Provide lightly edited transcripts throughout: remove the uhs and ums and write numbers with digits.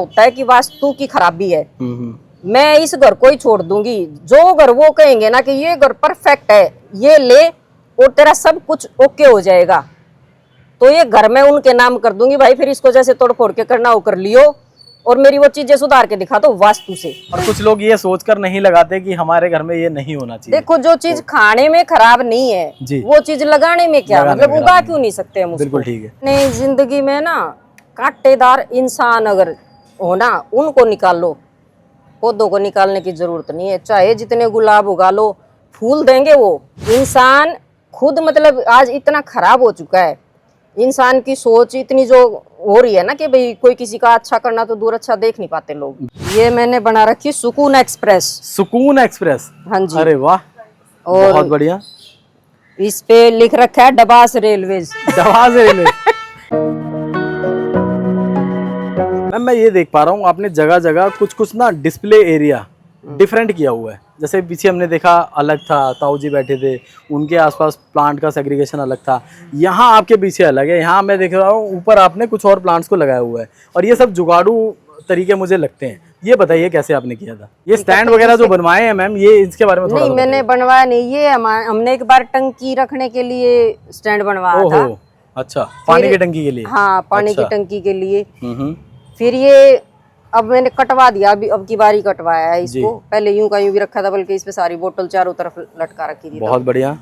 होता है कि वास्तु की खराबी है, मैं इस घर को ही छोड़ दूंगी। जो घर वो कहेंगे ना कि ये घर परफेक्ट है, ये ले और तेरा सब कुछ ओके हो जाएगा, तो ये घर मैं उनके नाम कर दूंगी भाई। फिर इसको जैसे तोड़ फोड़ के करना हो कर लियो, और मेरी वो चीजें सुधार के दिखा दो वास्तु से। और कुछ लोग ये सोचकर नहीं लगाते कि हमारे घर में ये नहीं होना चाहिए। देखो, जो चीज खाने में खराब नहीं है वो चीज लगाने में क्या मतलब, उगा क्यों नहीं सकते हम उसको? बिल्कुल ठीक है। नहीं, जिंदगी में ना कांटेदार इंसान अगर हो ना, उनको निकाल लो, पौधों को निकालने की जरूरत नहीं है। चाहे जितने गुलाब उगा लो, फूल देंगे वो। इंसान खुद मतलब आज इतना खराब हो चुका है, इंसान की सोच इतनी जो हो रही है ना कि भाई कोई किसी का अच्छा करना तो दूर अच्छा देख नहीं पाते लोग। ये मैंने बना रखी सुकून एक्सप्रेस। सुकून एक्सप्रेस, हाँ जी। अरे वाह, और बहुत बढ़िया। इस पे लिख रखा है Dabas railways. Dabas railway. Ma'am मैं ये देख पा रहा हूँ आपने जगह जगह कुछ कुछ ना डिस्प्ले एरिया डिफरेंट किया हुआ है। जैसे पीछे हमने देखा अलग था, ताऊ जी बैठे थे, उनके आसपास प्लांट का सेग्रीगेशन अलग था। यहाँ आपके पीछे अलग है। यहाँ मैं देख रहा हूँ ऊपर आपने कुछ और प्लांट्स को लगाया हुआ है, और ये सब जुगाड़ू तरीके मुझे लगते हैं। ये बताइए कैसे आपने किया था? ये स्टैंड वगैरह जो बनवाए हैं मैम, ये इसके बारे में थोड़ा नहीं, मैंने बनवाया नहीं, ये हमने एक बार टंकी रखने के लिए स्टैंड बनवाया था। अच्छा, पानी की टंकी के लिए? हाँ, पानी की टंकी के लिए। फिर ये अब मैंने कटवा दिया, अभी अब की बारी कटवाया है इसको। पहले यूं का यूं भी रखा था, बल्कि इस पे सारी बोतल चारों तरफ लटका रखी थी। बहुत बढ़िया।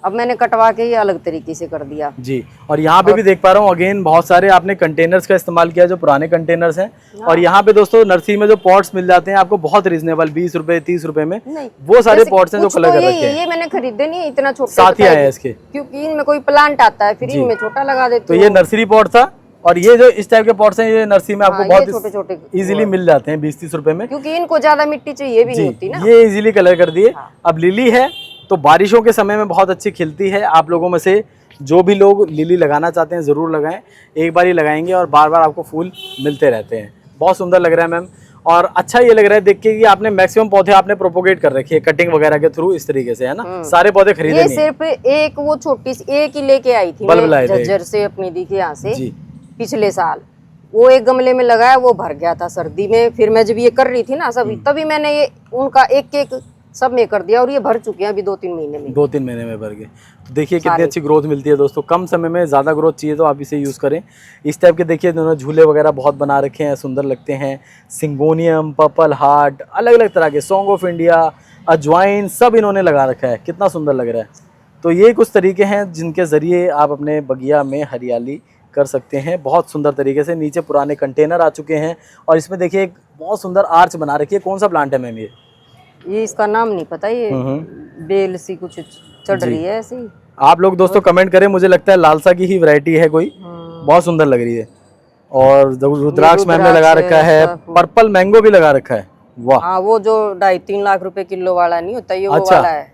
अब मैंने कटवा के ये अलग तरीके से कर दिया जी। और यहाँ पे भी देख पा रहा हूँ अगेन बहुत सारे आपने कंटेनर्स का इस्तेमाल किया, जो पुराने कंटेनर्स हैं। और यहाँ पे दोस्तों नर्सरी में जो पॉट्स मिल जाते हैं आपको बहुत रिजनेबल, 20 रुपए 30 रुपए में वो सारे पॉट्स हैं जो कलर कर रखे हैं। ये मैंने खरीदे नहीं, इतना छोटा साथ ही आया है इसके, क्योंकि इनमें कोई प्लांट आता है फिर इनमें छोटा लगा देते। तो ये नर्सरी पॉट था, और ये जो इस टाइप के पॉट्स हैं ये नर्सरी में आपको बहुत छोटे छोटे इजीली मिल जाते हैं 20-30 रुपए में, क्योंकि इनको ज्यादा मिट्टी चाहिए भी नहीं होती ना। ये इजीली कलर कर दिए। अब लिली है तो बारिशों के समय में बहुत अच्छी खिलती है। आप लोगों में से जो भी लोग लिली लगाना चाहते हैं ज़रूर लगाएं, एक बार ही लगाएंगे और बार बार आपको फूल मिलते रहते हैं। बहुत सुंदर लग रहा है मैम, और अच्छा ये लग रहा है देख के कि आपने मैक्सिमम पौधे आपने प्रोपोगेट कर रखे हैं कटिंग वगैरह के थ्रू, इस तरीके से, है ना? सारे पौधे खरीदे नहीं, सिर्फ एक वो छोटी सी एक ही लेके आई थी झज्जर से अपनी दी के यहाँ से पिछले साल। वो एक गमले में लगाया, वो भर गया था सर्दी में। फिर मैं जब ये कर रही थी ना सभी, तभी मैंने ये उनका एक एक सब में कर दिया, और ये भर चुके हैं अभी 2-3 महीने में। 2-3 महीने में भर गए। तो देखिए कितनी अच्छी ग्रोथ मिलती है दोस्तों। कम समय में ज़्यादा ग्रोथ चाहिए तो आप इसे यूज़ करें। इस टाइप के देखिए इन्होंने झूले वगैरह बहुत बना रखे हैं, सुंदर लगते हैं। सिंगोनियम, पर्पल हार्ट, अलग अलग तरह के, सॉन्ग ऑफ इंडिया, अजवाइन, सब इन्होंने लगा रखा है। कितना सुंदर लग रहा है। तो ये कुछ तरीके हैं जिनके ज़रिए आप अपने बगिया में हरियाली कर सकते हैं बहुत सुंदर तरीके से। नीचे पुराने कंटेनर आ चुके हैं, और इसमें देखिए एक बहुत सुंदर आर्च बना रखी है। कौन सा प्लांट है मैम ये इसका नाम नहीं पता, ये बेल सी कुछ चढ़ रही है ऐसी। आप लोग दोस्तों कमेंट करें, मुझे लगता है लालसा की ही वैरायटी है कोई, बहुत सुंदर लग रही है। और रुद्राक्ष मैम ने लगा रखा है, पर्पल मैंगो भी लगा रखा है। वाह, हाँ, वो जो 2.5-3 लाख रुपए किलो वाला नहीं होता, ये वो वाला है।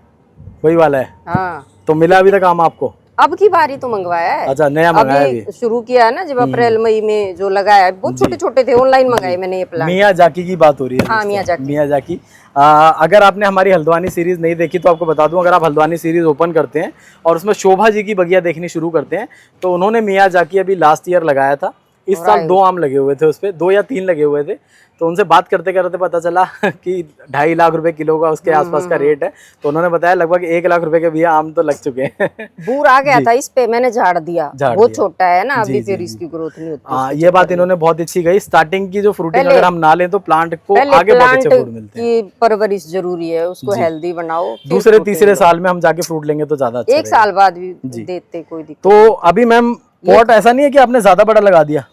वही वाला है। हाँ, तो मिला अभी तक आम आपको? अब की बारी तो मंगवाया है। अच्छा, नया मंगाया है, शुरू किया है ना जब अप्रैल मई में जो लगाया है, बहुत छोटे छोटे थे, ऑनलाइन मंगाए मैंने ये प्लांट। मियाजाकी की बात हो रही है। हाँ, मियाजाकी। अगर आपने हमारी हल्द्वानी सीरीज नहीं देखी तो आपको बता दूं, अगर आप हल्द्वानी सीरीज ओपन करते हैं और उसमें शोभा जी की बगिया देखनी शुरू करते हैं, तो उन्होंने मियाजाकी अभी लास्ट ईयर लगाया था। इस साल 2 आम लगे हुए थे, उस पे 2 या 3 लगे हुए थे। तो उनसे बात करते करते पता चला कि 2.5 लाख रुपए किलो का उसके आसपास का रेट है। तो उन्होंने बताया लगभग 1 लाख रुपए के भी आम तो लग चुके हैं। बूर आ गया था इस पे, मैंने झाड़ दिया, बहुत छोटा है ना अभी, फिर इसकी ग्रोथ नहीं होती। हाँ, ये बात इन्होंने बहुत अच्छी कही। स्टार्टिंग की जो फ्रूटिंग अगर हम ना लें तो प्लांट को आगे बहुत अच्छे फ्रूट मिलते हैं। की परवरिश जरूरी है, उसको हेल्दी बनाओ। दूसरे तीसरे साल में हम जाके फ्रूट लेंगे तो ज्यादा अच्छा। 1 साल बाद भी देते, कोई दिक्कत। तो अभी मैम पॉट ऐसा नहीं है कि आपने ज्यादा बड़ा लगा दिया?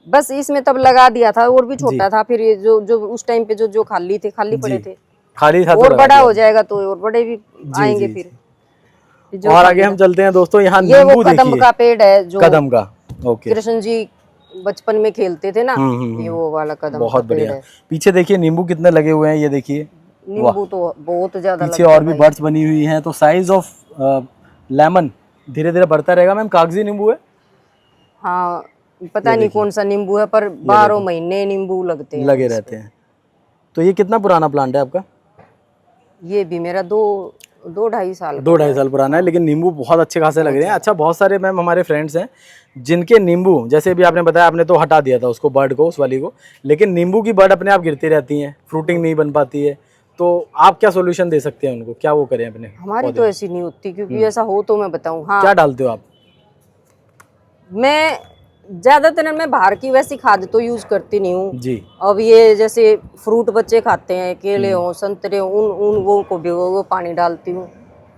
बस इसमें तब लगा दिया था, और भी छोटा था। फिर ये जो उस टाइम पे जो खाली पड़े थे, खाली था, और बड़ा हो जाएगा तो और बड़े भी आएंगे फिर। और आगे हम चलते हैं दोस्तों। यहाँ नींबू देखिए, कदम का पेड़ है जो कदम का, ओके, कृष्ण जी बचपन में खेलते थे ना, ये वो वाला कदम बहुत बढ़िया। पीछे देखिए नींबू कितने लगे हुए हैं, ये देखिए नींबू तो बहुत ज्यादा, पीछे और भी बर्ड्स बनी हुई हैं। तो साइज ऑफ लेमन धीरे धीरे बढ़ता रहेगा। मैम कागजी नींबू है? हाँ, पता नहीं कौन सा नींबू है, पर 12 महीने नींबू लगे रहते हैं। तो ये कितना पुराना प्लांट है आपका? ये भी मेरा 2 2-2.5 साल 2-2.5 साल पुराना है, लेकिन नींबू बहुत अच्छे खासे लग रहे हैं। अच्छा, बहुत सारे मैम हमारे फ्रेंड्स हैं जिनके नींबू, जैसे भी आपने बताया, आपने तो हटा दिया था उसको, बर्ड को, उस वाली को, लेकिन नींबू की बर्ड अपने आप गिरती रहती हैं, फ्रूटिंग नहीं बन पाती है, तो आप क्या सोल्यूशन दे सकते हैं उनको, क्या वो करें अपने हमारी पौधे तो में? ऐसी नहीं होती, क्योंकि ऐसा हो तो मैं बताऊं। हाँ, क्या डालते हो आप? मैं ज्यादातर मैं बाहर की वैसी खाद तो यूज करती नहीं हूँ। जी। अब ये जैसे फ्रूट बच्चे खाते हैं, केले हो, संतरे हो, उन वो को भिगो वो पानी डालती हूँ।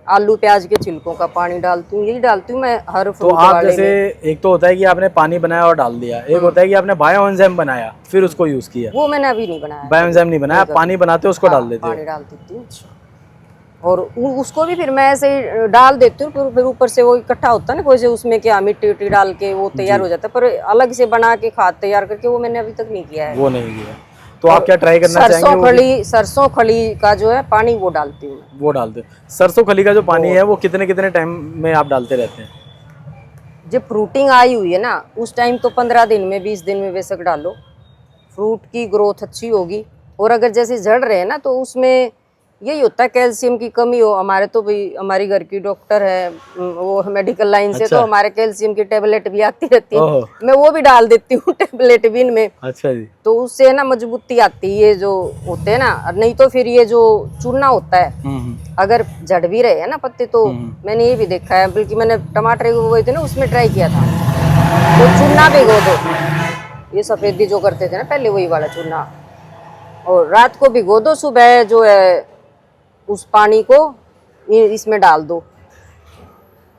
आलू प्याज के छिलकों का पानी डालती हूँ, यही डालती हूँ मैं हर तो फ्रूट आप वाले जैसे, में। एक तो होता है कि आपने पानी बनाया और डाल दिया, एक होता है कि आपने बायो एंजाइम बनाया फिर उसको यूज किया। वो मैंने अभी नहीं बनाया, बायो एंजाइम नहीं बनाया, कभी। पानी बनाते हो उसको हाँ, डाल देते पानी हो। डाल देती हूँ और उसको भी फिर मैं ऐसे ही डाल देती हूँ, फिर ऊपर से वो इकट्ठा होता है ना, कोई से उसमें क्या मिट्टी उट्टी डाल के वो तैयार हो जाता है, पर अलग से बना के खाद तैयार करके वो मैंने अभी तक नहीं किया है। वो नहीं किया, तो आप क्या ट्राई करना चाहेंगे? सरसों खली का जो है पानी वो डालती हूँ मैं। वो डालते हो। सरसों खली का जो पानी है वो कितने कितने टाइम में आप डालते रहते हैं? जब फ्रूटिंग आई हुई है ना, उस टाइम तो 15 दिन में, 20 दिन में बेशक डालो, फ्रूट की ग्रोथ अच्छी होगी। और अगर जैसे झड़ रहे हैं ना, तो उसमें यही होता है कैल्शियम की कमी हो। हमारे तो भाई हमारी घर की डॉक्टर है, वो मेडिकल लाइन से, अच्छा। तो हमारे कैल्शियम की टेबलेट भी आती रहती है, ओहो। मैं वो भी डाल देती हूँ टेबलेट भी इनमें। अच्छा जी। तो उससे ना मजबूती आती है, ये जो होते हैं ना। नहीं तो फिर ये जो चूना होता है, अगर झड़ भी रहे हैं ना पत्ते, तो मैंने ये भी देखा है, बल्कि मैंने टमाटर बोए थे ना, उसमें ट्राई किया था, तो चूना भिगो दो, ये सफेदी जो करते थे ना पहले, वही वाला चूना, और रात को भिगो दो, सुबह जो है उस पानी को इसमें डाल दो।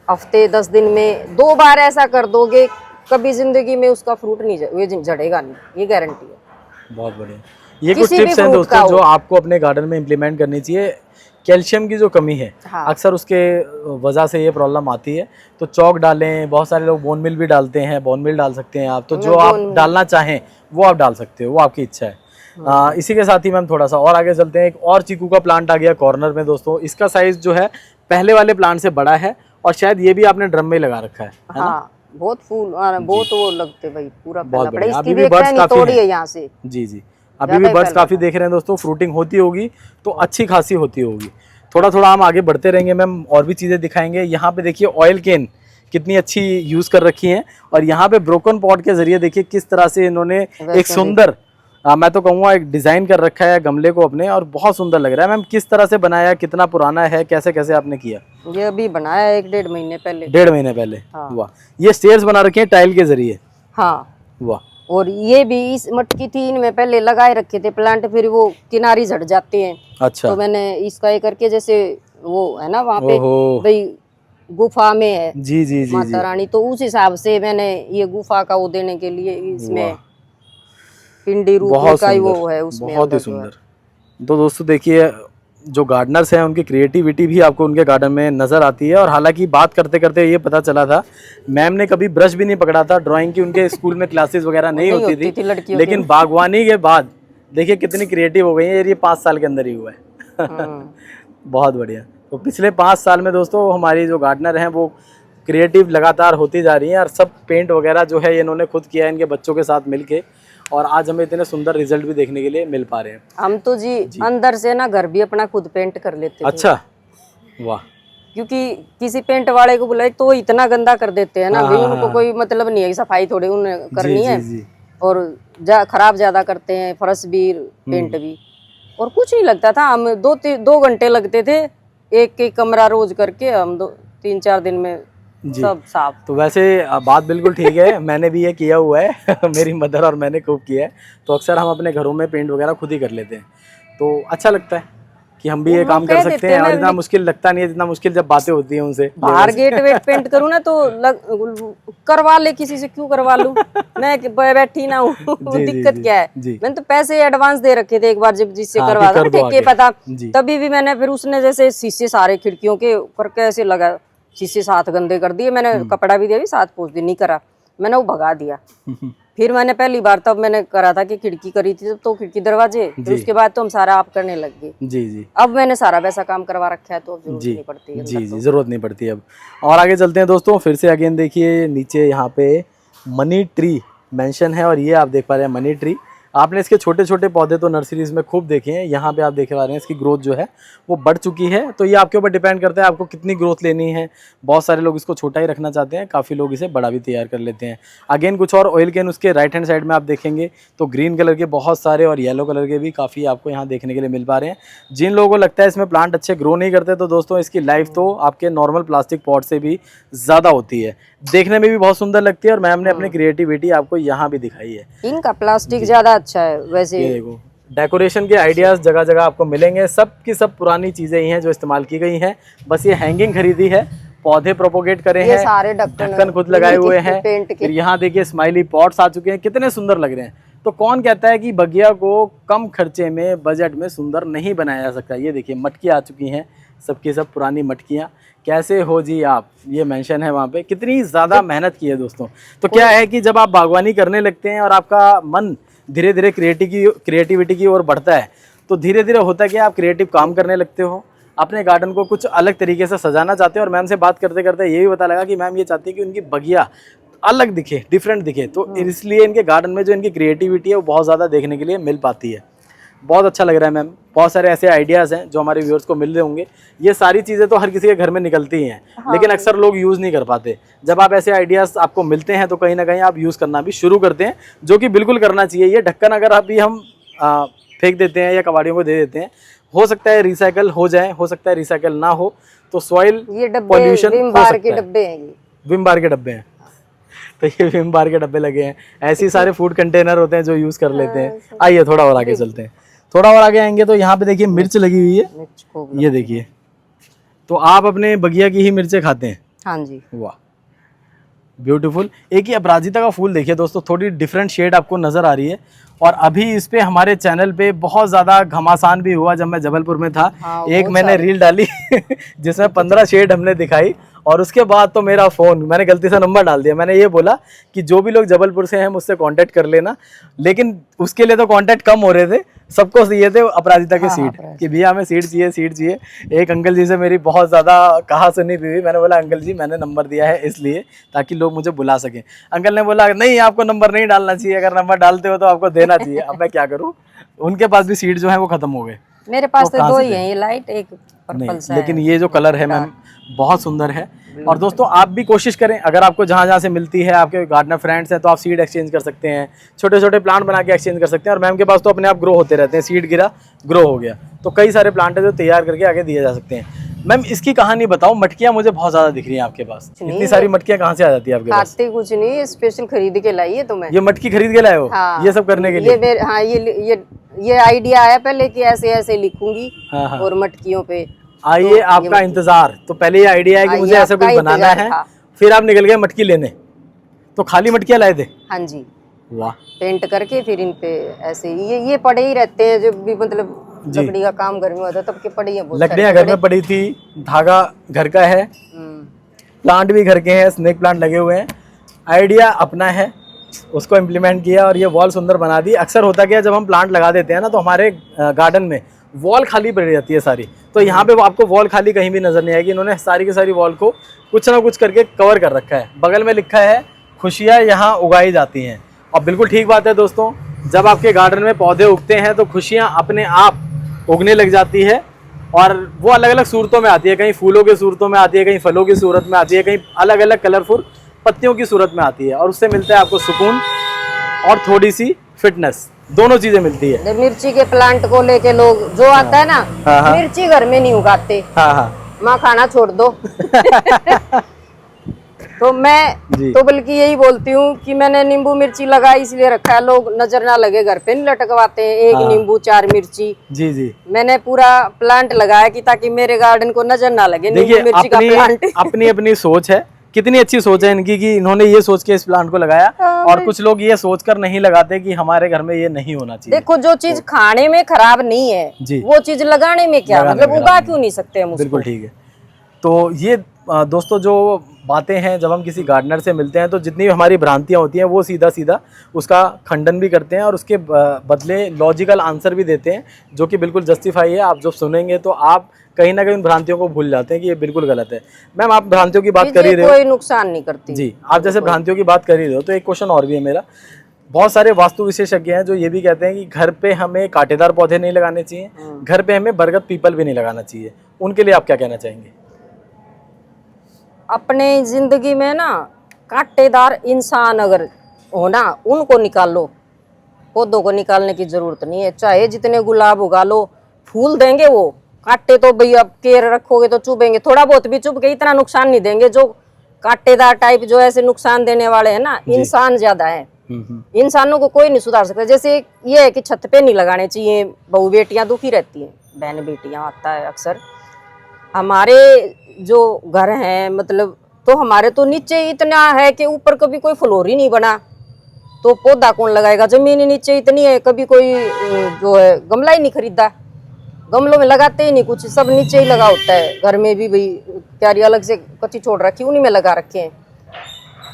हफ्ते 10 दिन में 2 बार ऐसा कर दोगे, कभी जिंदगी में उसका फ्रूट नहीं झड़ेगा नहीं, ये गारंटी है। बहुत बढ़िया। ये कुछ किसी भी टिप्स हैं फ्रूट का दोस्तों हो। जो आपको अपने गार्डन में इम्प्लीमेंट करनी चाहिए। कैल्शियम की जो कमी है, हाँ। अक्सर उसके वजह से ये प्रॉब्लम आती है, तो चौक डालें, बहुत सारे लोग बोन मिल भी डालते हैं, बोन मिल डाल सकते हैं आप, तो जो आप डालना चाहें वो आप डाल सकते हो, वो आपकी इच्छा है। इसी के साथ ही मैम थोड़ा सा और आगे चलते हैं। एक और चीकू का प्लांट आ गया कॉर्नर में दोस्तों, इसका साइज जो है पहले वाले प्लांट से बड़ा है, और शायद ये भी आपने ड्रम में लगा रखा है ना? हाँ, बहुत फूल, बहुत वो लगते भाई, पूरा बहुत फैला पड़ा। बढ़िया। इसकी अभी भी भी एक बर्ड्स टहनी काफी तोड़ी है हैं। यहाँ से। जी जी, अभी भी बर्ड्स काफी देख रहे हैं दोस्तों, फ्रूटिंग होती होगी तो अच्छी खासी होती होगी। थोड़ा थोड़ा हम आगे बढ़ते रहेंगे मैम, और भी चीजें दिखाएंगे। यहाँ पे देखिए ऑयल केन कितनी अच्छी यूज कर रखी है, और यहाँ पे ब्रोकन पॉट के जरिए देखिए किस तरह से इन्होंने एक सुंदर, मैं तो कहूँगा एक डिजाइन कर रखा है गमले को अपने, और बहुत सुंदर लग रहा है। मैम किस तरह से बनाया, कितना पुराना है, कैसे कैसे आपने किया? ये अभी बनाया 1-1.5 महीने पहले। 1.5 महीने पहले? हाँ। वाह। ये स्टेयर्स बना रखे हैं टाइल के जरिए? हाँ। वाह। और ये भी इस मटकी थी, इनमें पहले लगाए रखे थे प्लांट, फिर वो किनारी झड़ जाते हैं। अच्छा। तो मैंने इसका ये करके, जैसे वो है ना वहाँ पे ओहो। भाई गुफा में है जी जी जी माता रानी, तो उस हिसाब से मैंने ये गुफा का वो देने के लिए इसमें पिंडी रूप में का ही वो है उसमें, बहुत ही सुंदर। तो दोस्तों देखिए, जो गार्डनर्स हैं उनकी क्रिएटिविटी भी आपको उनके गार्डन में नज़र आती है। और हालांकि बात करते करते ये पता चला था, मैम ने कभी ब्रश भी नहीं पकड़ा था, ड्राइंग की उनके स्कूल में क्लासेस वगैरह नहीं होती थी लड़कियों लेकिन बागवानी के बाद देखिए कितनी क्रिएटिव हो गई है। ये 5 साल के अंदर ही हुआ है। बहुत बढ़िया। तो पिछले 5 साल में दोस्तों हमारी जो गार्डनर हैं वो क्रिएटिव लगातार होती जा रही हैं, और सब पेंट वगैरह जो है इन्होंने खुद किया है इनके बच्चों के साथ मिलके, और आज हमें इतने सुंदर रिजल्ट भी देखने के लिए मिल पा रहे हैं। हम तो जी अंदर से ना घर भी अपना खुद पेंट कर लेते थे। अच्छा, वाह। क्योंकि किसी पेंट वाले को बुलाए तो इतना गंदा कर देते हैं ना भाई, उनको कोई मतलब नहीं है, सफाई थोड़ी उन्हें करनी है, और खराब ज्यादा करते हैं, फर्श भी पेंट भी, और कुछ नहीं लगता था। हम 2 घंटे लगते थे एक कमरा रोज करके, हम 3-4 दिन में सब साफ। तो वैसे बात बिल्कुल ठीक है, मैंने भी ये किया हुआ है। मेरी मदर और मैंने खूब किया है। तो अक्सर हम अपने घरों में पेंट वगैरह खुद ही कर लेते हैं, तो अच्छा लगता है कि हम भी ये काम कर सकते हैं, और इतना मुश्किल लगता नहीं है जितना मुश्किल जब बातें होती हैं उनसे। बाहर गेट वेट पेंट करूँ ना तो करवा ले, किसी से क्यों करवा लूं, मैं बैठी ना हूँ। दिक्कत क्या है, मैंने तो पैसे एडवांस दे रखे थे एक बार, जब जिससे करवा था ठेके पता, तभी भी मैंने, फिर उसने जैसे शीशे सारे खिड़कियों के करके ऐसे लगा, शीशे 7 गंदे कर दिए मैंने, कपड़ा भी दिया भी 7 पोंछ दिन नहीं करा, मैंने वो भगा दिया। फिर मैंने पहली बार तब मैंने करा था कि खिड़की करी थी तो खिड़की दरवाजे, फिर उसके बाद तो हम सारा आप करने लग गए। जी जी। अब मैंने सारा वैसा काम करवा रखा है, तो अब जरूरत नहीं पड़ती है। जी जी, जरूरत नहीं पड़ती अब। और आगे चलते हैं दोस्तों, फिर से अगेन देखिए नीचे यहाँ पे मनी ट्री मेंशन है, और ये आप देख पा रहे हैं मनी ट्री। आपने इसके छोटे छोटे पौधे तो नर्सरीज में खूब देखे हैं, यहाँ पे आप देख पा रहे हैं इसकी ग्रोथ जो है वो बढ़ चुकी है। तो ये आपके ऊपर डिपेंड करता है आपको कितनी ग्रोथ लेनी है। बहुत सारे लोग इसको छोटा ही रखना चाहते हैं, काफ़ी लोग इसे बड़ा भी तैयार कर लेते हैं। अगेन कुछ और ऑयल कैन उसके राइट हैंड साइड में आप देखेंगे तो ग्रीन कलर के बहुत सारे और येलो कलर के भी काफ़ी आपको यहाँ देखने के लिए मिल पा रहे हैं। जिन लोगों को लगता है इसमें प्लांट अच्छे ग्रो नहीं करते तो दोस्तों इसकी लाइफ तो आपके नॉर्मल प्लास्टिक पॉट से भी ज़्यादा होती है, देखने में भी बहुत सुंदर लगती है। और मैम ने अपनी क्रिएटिविटी आपको यहाँ भी दिखाई है। इनका प्लास्टिक ज्यादा अच्छा है वैसे। ये देखो डेकोरेशन के आइडियाज जगह जगह आपको मिलेंगे, सब की सब पुरानी चीजें ही हैं जो इस्तेमाल की गई हैं। बस ये हैंगिंग खरीदी है, पौधे प्रोपोगेट करे हैं, सारे ढक्कन खुद लगाए हुए हैं। फिर यहाँ देखिए स्माइली पॉट्स आ चुके हैं, कितने सुंदर लग रहे हैं। तो कौन कहता है कि बगिया को कम खर्चे में बजट में सुंदर नहीं बनाया जा सकता। ये देखिए मटकी आ चुकी हैं, सबकी सब पुरानी मटकियाँ। कैसे हो जी आप, ये मेंशन है वहाँ पे, कितनी ज़्यादा मेहनत की है दोस्तों। तो क्या है कि जब आप बागवानी करने लगते हैं और आपका मन धीरे धीरे क्रिएटिविटी की ओर बढ़ता है तो धीरे धीरे होता है कि आप क्रिएटिव काम करने लगते हो, अपने गार्डन को कुछ अलग तरीके से सजाना चाहते हो। और मैम से बात करते करते ये भी पता लगा कि मैम ये चाहती है कि उनकी बगिया अलग दिखे, डिफरेंट दिखे। तो इसलिए इनके गार्डन में जो इनकी क्रिएटिविटी है वो बहुत ज़्यादा देखने के लिए मिल पाती है। बहुत अच्छा लग रहा है मैम। बहुत सारे ऐसे आइडियाज़ हैं जो हमारे व्यूअर्स को मिल रहे होंगे। ये सारी चीज़ें तो हर किसी के घर में निकलती ही हैं, लेकिन अक्सर लोग यूज़ नहीं कर पाते। जब आप ऐसे आइडियाज़ आपको मिलते हैं तो कहीं ना कहीं आप यूज़ करना भी शुरू करते हैं, जो कि बिल्कुल करना चाहिए। ये ढक्कन अगर अभी हम फेंक देते हैं या कबाड़ियों को दे देते हैं, हो सकता है रिसाइकल हो जाए, हो सकता है रिसाइकल ना हो, तो सॉइल पॉल्यूशन हो सकता है। विम बार के डब्बे हैं तो ये विम बार के डब्बे लगे हैं। ऐसे सारे फूड कंटेनर होते हैं जो यूज़ कर लेते हैं। आइए थोड़ा और आगे चलते हैं। थोड़ा और आगे आएंगे तो यहाँ पे देखिए मिर्च लगी हुई है, ये देखिए। तो आप अपने बगिया की ही मिर्चें खाते हैं? हाँ जी। वाह ब्यूटीफुल। एक ही अपराजिता का फूल देखिए दोस्तों, थोड़ी डिफरेंट शेड आपको नज़र आ रही है। और अभी इस पे हमारे चैनल पे बहुत ज़्यादा घमासान भी हुआ जब मैं जबलपुर में था। एक मैंने रील डाली जिसमें 15 शेड हमने दिखाई, और उसके बाद तो मेरा फ़ोन, मैंने गलती से नंबर डाल दिया। मैंने ये बोला कि जो भी लोग जबलपुर से हैं मुझसे कांटेक्ट कर लेना, लेकिन उसके लिए तो कांटेक्ट कम हो रहे थे। सबको चाहिए थे अपराजिता के सीड कि भैया हमें सीड चाहिए, सीड चाहिए। एक अंकल जी से मेरी बहुत ज़्यादा कहा सुनी भी हुई। मैंने बोला अंकल जी मैंने नंबर दिया है इसलिए ताकि लोग मुझे बुला सकें। अंकल ने बोला नहीं आपको नंबर नहीं डालना चाहिए, अगर नंबर डालते हो तो आपको देना चाहिए। अब मैं क्या करूँ, उनके पास भी सीड जो है वो ख़त्म हो गए। मेरे पास तो दो ही हैं, ये लाइट एक पर्पल सा है। लेकिन ये जो कलर है मैम बहुत सुंदर है। और दोस्तों आप भी कोशिश करें, अगर आपको जहाँ जहाँ से मिलती है, आपके गार्डनर फ्रेंड्स हैं, तो आप सीड एक्सचेंज कर सकते हैं, छोटे छोटे प्लांट बना के एक्सचेंज कर सकते हैं। और मैम के पास तो अपने आप ग्रो होते रहते हैं, सीड गिरा ग्रो हो गया। तो कई सारे प्लांट है जो तैयार करके आगे दिए जा सकते हैं। मैम इसकी कहानी बताओ, मटकियाँ मुझे बहुत ज़्यादा दिख रही हैं आपके पास, इतनी सारी मटकियाँ कहाँ से आ जाती है आपके पास? खाते कुछ नहीं, स्पेशल खरीद के लाई है। तो मैं ये मटकी खरीद के लाए हो? हाँ, ये सब करने के लिए? हाँ ये आइडिया आया पहले कि ऐसे ऐसे लिखूंगी। हाँ। और मटकियों पे आइए आपका इंतजार। तो पहले ये आइडिया है कि मुझे ऐसा कुछ बनाना है, फिर आप निकल गए मटकी लेने। तो खाली मटकियाँ लाए थे? हाँ जी। वाह। पेंट करके फिर इन पे ऐसे ये पड़े ही रहते हैं, जो भी मतलब लकड़ी का काम घर में होता है तब के पड़ी है। लकड़ियाँ घर में पड़ी थी, धागा घर का है, प्लांट भी घर के हैं, स्नेक प्लांट लगे हुए हैं। आइडिया अपना है, उसको इम्प्लीमेंट किया और ये वॉल सुंदर बना दी। अक्सर होता क्या है जब हम प्लांट लगा देते हैं ना तो हमारे गार्डन में वॉल खाली पड़ी रहती है सारी। तो यहाँ पे आपको वॉल खाली कहीं भी नजर नहीं आएगी। इन्होंने सारी की सारी वॉल को कुछ ना कुछ करके कवर कर रखा है। बगल में लिखा है खुशियाँ यहाँ उगाई जाती हैं। और बिल्कुल ठीक बात है दोस्तों, जब आपके गार्डन में पौधे उगते हैं तो खुशियाँ अपने आप उगने लग जाती है। और वो अलग अलग सूरतों में आती है, कहीं फूलों की सूरतों में आती है, कहीं फलों की सूरत में आती है, कहीं अलग अलग कलरफुल पत्तियों की सूरत में आती है। और उससे मिलता है आपको सुकून और थोड़ी सी फिटनेस, दोनों चीजें मिलती है। मिर्ची के प्लांट को लेके लोग जो आता है ना, मिर्ची घर में नहीं उगाते, माँ खाना छोड़ दो। तो मैं तो बल्कि यही बोलती हूँ कि मैंने नींबू मिर्ची लगाई इसलिए रखा है, लोग नजर ना लगे घर पे नहीं लटकवाते हैं। एक नींबू 4 मिर्ची। जी मैंने पूरा प्लांट लगाया कि ताकि मेरे गार्डन को नजर ना लगे नींबू मिर्ची का प्लांट। अपनी अपनी सोच है, कितनी अच्छी सोच है इनकी कि इन्होंने ये सोच के इस प्लांट को लगाया। और कुछ लोग ये सोचकर नहीं लगाते कि हमारे घर में ये नहीं होना चाहिए। देखो जो चीज खाने में खराब नहीं है वो चीज लगाने में क्या मतलब, उगा क्यों नहीं सकते हम उसको? बिल्कुल ठीक है। तो ये दोस्तों जो बातें हैं, जब हम किसी गार्डनर से मिलते हैं तो जितनी हमारी भ्रांतियाँ होती हैं वो सीधा सीधा उसका खंडन भी करते हैं और उसके बदले लॉजिकल आंसर भी देते हैं, जो कि बिल्कुल जस्टिफाई है। आप जब सुनेंगे तो आप कहीं ना कहीं उन भ्रांतियों को भूल जाते हैं कि ये बिल्कुल गलत है। मैम आप भ्रांतियों की बात कर ही रहे हो, कोई नुकसान नहीं करती जी। आप जैसे भ्रांतियों की बात कर ही रहे हो तो एक क्वेश्चन और भी है मेरा बहुत सारे वास्तु विशेषज्ञ हैं जो ये भी कहते हैं कि घर पे हमें कांटेदार पौधे नहीं लगाने चाहिए, घर पे हमें बरगद पीपल भी नहीं लगाना चाहिए। उनके लिए आप क्या कहना चाहेंगे? अपने जिंदगी में ना कांटेदार इंसान अगर हो ना, उनको निकाल लो। पौधों को निकालने की जरूरत नहीं है। चाहे जितने गुलाब उगा लो, फूल देंगे वो। कांटे तो भैया केयर रखोगे तो चुभेंगे, थोड़ा बहुत भी चुभ के इतना नुकसान नहीं देंगे। जो कांटेदार टाइप जो ऐसे नुकसान देने वाले हैं ना, इंसान ज्यादा है। इंसानों को कोई नहीं सुधार सकता। जैसे ये है कि छत पे नहीं लगाने चाहिए, बहू बेटियां दुखी रहती हैं, बहन बेटियां आता है अक्सर। हमारे जो घर हैं मतलब, तो हमारे तो नीचे इतना है कि ऊपर कभी कोई फ्लोर ही नहीं बना, तो पौधा कौन लगाएगा? जमीन ही नीचे इतनी है, कभी कोई जो है गमला ही नहीं खरीदा। गमलों में लगाते ही नहीं कुछ, सब नीचे ही लगा होता है। घर में भी भाई क्यारी अलग से कच्ची छोड़ रखी, उन्हीं में लगा रखे हैं।